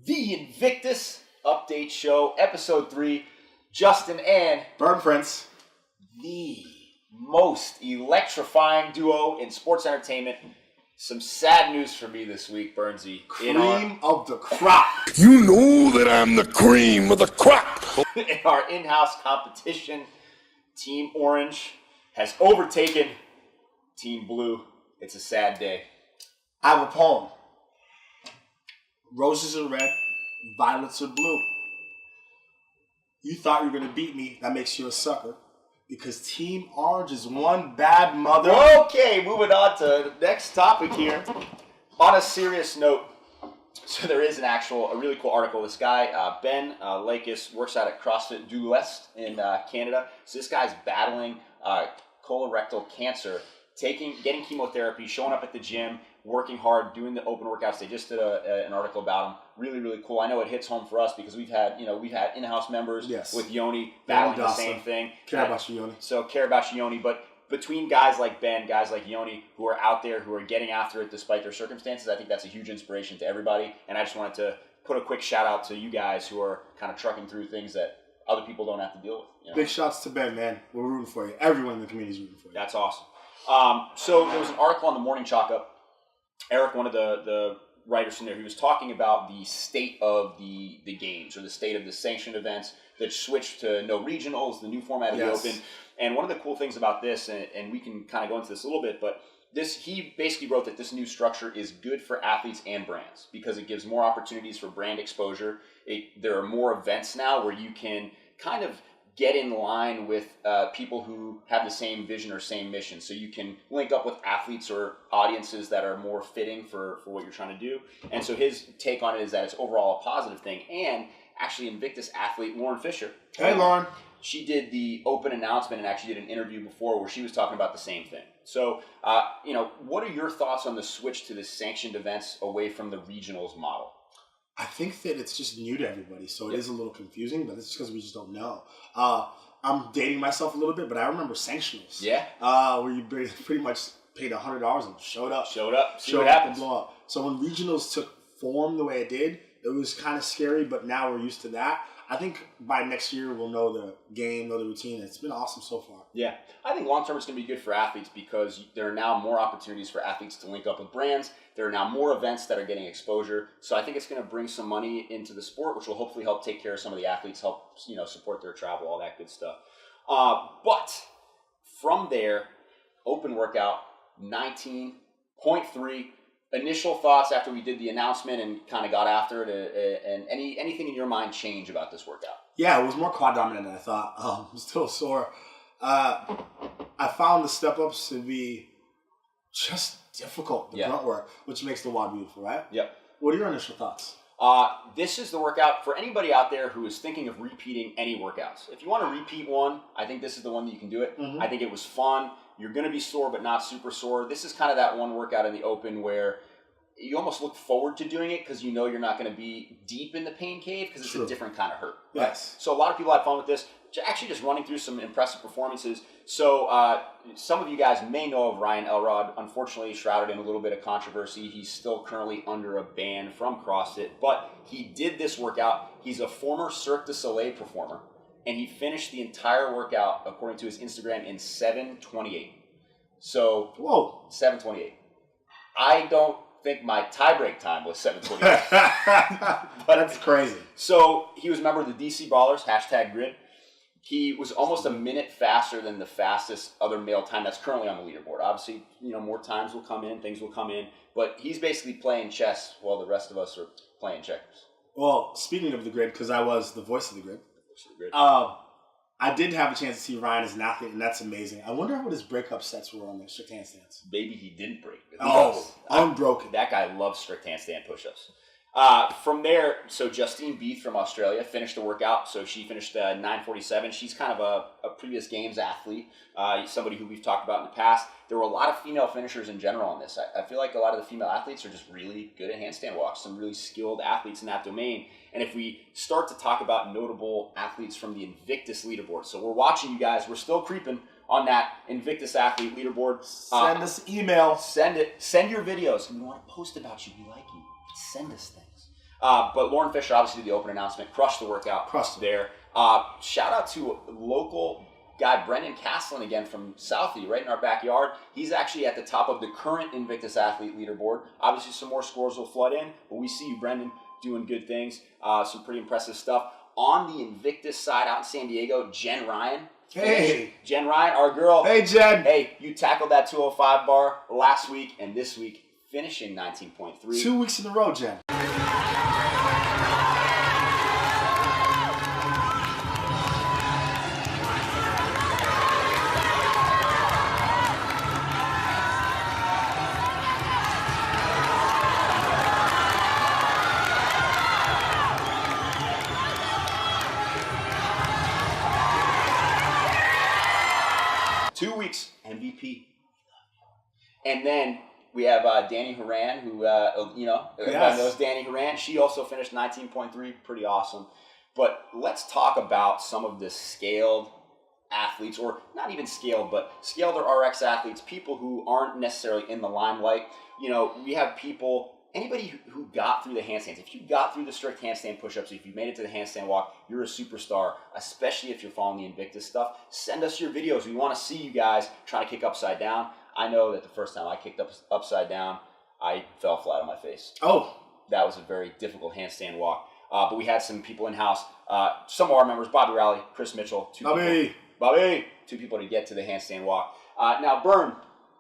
The Invictus Update Show, Episode 3. Justin and Bird Prince. The most electrifying duo in sports entertainment. Some sad news for me this week, Bernsey. Cream of the crop. You know that I'm the cream of the crop. In our in-house competition, Team Orange has overtaken Team Blue. It's a sad day. I have a poem. Roses are red, violets are blue. You thought you were going to beat me. That makes you a sucker. Because Team Orange is one bad mother. Okay, moving on to the next topic here. On a serious note, so there is a really cool article. This guy, Ben Lakis, works out at CrossFit du West in Canada. So this guy's battling colorectal cancer, getting chemotherapy, showing up at the gym, working hard, doing the open workouts. They just did an article about him. Really, really cool. I know it hits home for us because we've had in-house members with Yoni battling the same thing. Care about you, Yoni. So care about you, Yoni. But between guys like Ben, guys like Yoni, who are out there, who are getting after it despite their circumstances, I think that's a huge inspiration to everybody. And I just wanted to put a quick shout out to you guys who are kind of trucking through things that other people don't have to deal with. You know? Big shouts to Ben, man. We're rooting for you. Everyone in the community is rooting for you. That's awesome. So there was an article on the Morning Chalk Up. Eric, one of the writers from there, he was talking about the state of the games, or the state of the sanctioned events that switched to no regionals, the new format of the Open. And one of the cool things about this, and we can kind of go into this a little bit, but he basically wrote that this new structure is good for athletes and brands because it gives more opportunities for brand exposure. There are more events now where you can kind of get in line with people who have the same vision or same mission. So you can link up with athletes or audiences that are more fitting for what you're trying to do. And so his take on it is that it's overall a positive thing. And actually Invictus athlete Lauren Fisher. Hey, Lauren. She did the open announcement and actually did an interview before where she was talking about the same thing. So, what are your thoughts on the switch to the sanctioned events away from the regionals model? I think that it's just new to everybody, so it is a little confusing, but it's because we just don't know. I'm dating myself a little bit, but I remember sanctionals. Yeah. Where you pretty much paid $100 and showed up. See what happens. And blow up. So when regionals took form the way it did, it was kind of scary, but now we're used to that. I think by next year we'll know the game, know the routine. It's been awesome so far. Yeah. I think long term it's going to be good for athletes because there are now more opportunities for athletes to link up with brands. There are now more events that are getting exposure. So I think it's going to bring some money into the sport, which will hopefully help take care of some of the athletes, help support their travel, all that good stuff. But from there, open workout, 19.3. Initial thoughts after we did the announcement and kind of got after it, and anything in your mind change about this workout? Yeah, it was more quad dominant than I thought. I'm still sore. I found the step ups to be just difficult, the grunt work, which makes the WOD beautiful, right? Yep. What are your initial thoughts? This is the workout for anybody out there who is thinking of repeating any workouts. If you want to repeat one, I think this is the one that you can do it. Mm-hmm. I think it was fun. You're going to be sore, but not super sore. This is kind of that one workout in the open where you almost look forward to doing it because you know you're not going to be deep in the pain cave because it's a different kind of hurt. Right? Yes. So a lot of people had fun with this. Actually, just running through some impressive performances. So some of you guys may know of Ryan Elrod. Unfortunately, shrouded in a little bit of controversy. He's still currently under a ban from CrossFit, but he did this workout. He's a former Cirque du Soleil performer. And he finished the entire workout, according to his Instagram, in 7:28. So, 7:28. I don't think my tiebreak time was 7:28. But that's crazy. So, he was a member of the DC Ballers, #grid. He was almost a minute faster than the fastest other male time that's currently on the leaderboard. Obviously, more times will come in, things will come in. But he's basically playing chess while the rest of us are playing checkers. Well, speaking of the grid, because I was the voice of the grid. I did have a chance to see Ryan as an athlete, and that's amazing. I wonder what his breakup sets were on the strict handstands. Maybe he didn't break. Unbroken. That guy loves strict handstand push-ups. From there, so Justine Beath from Australia finished the workout. So she finished 9:47. She's kind of a previous games athlete, somebody who we've talked about in the past. There were a lot of female finishers in general on this. I feel like a lot of the female athletes are just really good at handstand walks, some really skilled athletes in that domain. And if we start to talk about notable athletes from the Invictus leaderboard, so we're watching you guys, we're still creeping on that Invictus athlete leaderboard. Send us email. Send it. Send your videos. We want to post about you. We like you. Send us things. But Lauren Fisher obviously did the open announcement, crushed the workout. Crushed it. There. Shout out to local guy Brendan Castlin again from Southie, right in our backyard. He's actually at the top of the current Invictus Athlete leaderboard. Obviously, some more scores will flood in, but we see you, Brendan, doing good things. Some pretty impressive stuff. On the Invictus side out in San Diego, Jen Ryan. Hey. Jen Ryan, our girl. Hey, Jen. Hey, you tackled that 205 bar last week and this week, finishing 19.3. 2 weeks in a row, Jen. MVP. And then we have Danny Horan, who, everyone knows Danny Horan. She also finished 19.3, pretty awesome. But let's talk about some of the scaled athletes, or not even scaled, but scaled or RX athletes, people who aren't necessarily in the limelight. We have people, anybody who got through the handstands. If you got through the strict handstand push-ups, if you made it to the handstand walk, you're a superstar, especially if you're following the Invictus stuff. Send us your videos. We want to see you guys trying to kick upside down. I know that the first time I kicked upside down, I fell flat on my face. Oh. That was a very difficult handstand walk. But we had some people in-house. Some of our members, Bobby Rowley, Chris Mitchell. Bobby! Two people to get to the handstand walk. Now, Bern.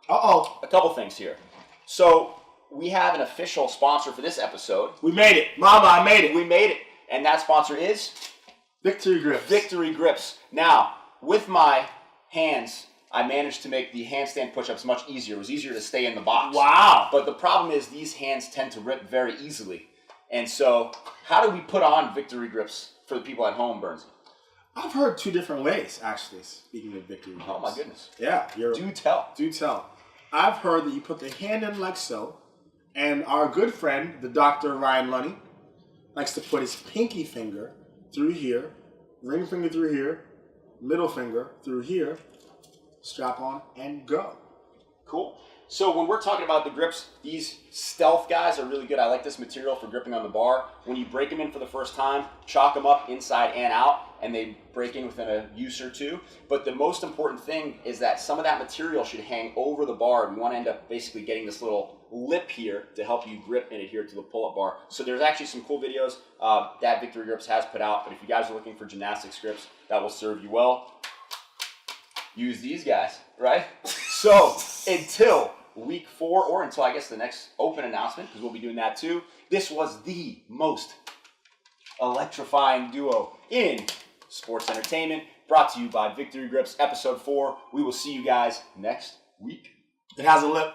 A couple things here. So, we have an official sponsor for this episode. We made it. Mama, I made it. We made it. And that sponsor is? Victory Grips. Victory Grips. Now, with my hands, I managed to make the handstand push-ups much easier. It was easier to stay in the box. Wow. But the problem is these hands tend to rip very easily. And so, how do we put on Victory Grips for the people at home, Burns? I've heard two different ways, actually, speaking of Victory Grips. Oh, my goodness. Yeah. Do tell. Do tell. I've heard that you put the hand in like so, and our good friend, the Dr. Ryan Lunny, likes to put his pinky finger through here, ring finger through here, middle finger through here, strap on, and go. Cool. So when we're talking about the grips, these stealth guys are really good. I like this material for gripping on the bar. When you break them in for the first time, chalk them up inside and out, and they break in within a use or two. But the most important thing is that some of that material should hang over the bar. We want to end up basically getting this little lip here to help you grip and adhere to the pull-up bar. So there's actually some cool videos that Victory Grips has put out. But if you guys are looking for gymnastics grips that will serve you well, use these guys, right? So until week 4, or until I guess the next open announcement, because we'll be doing that too, this was the most electrifying duo in sports entertainment, brought to you by Victory Grips, episode 4. We will see you guys next week. It has a lip.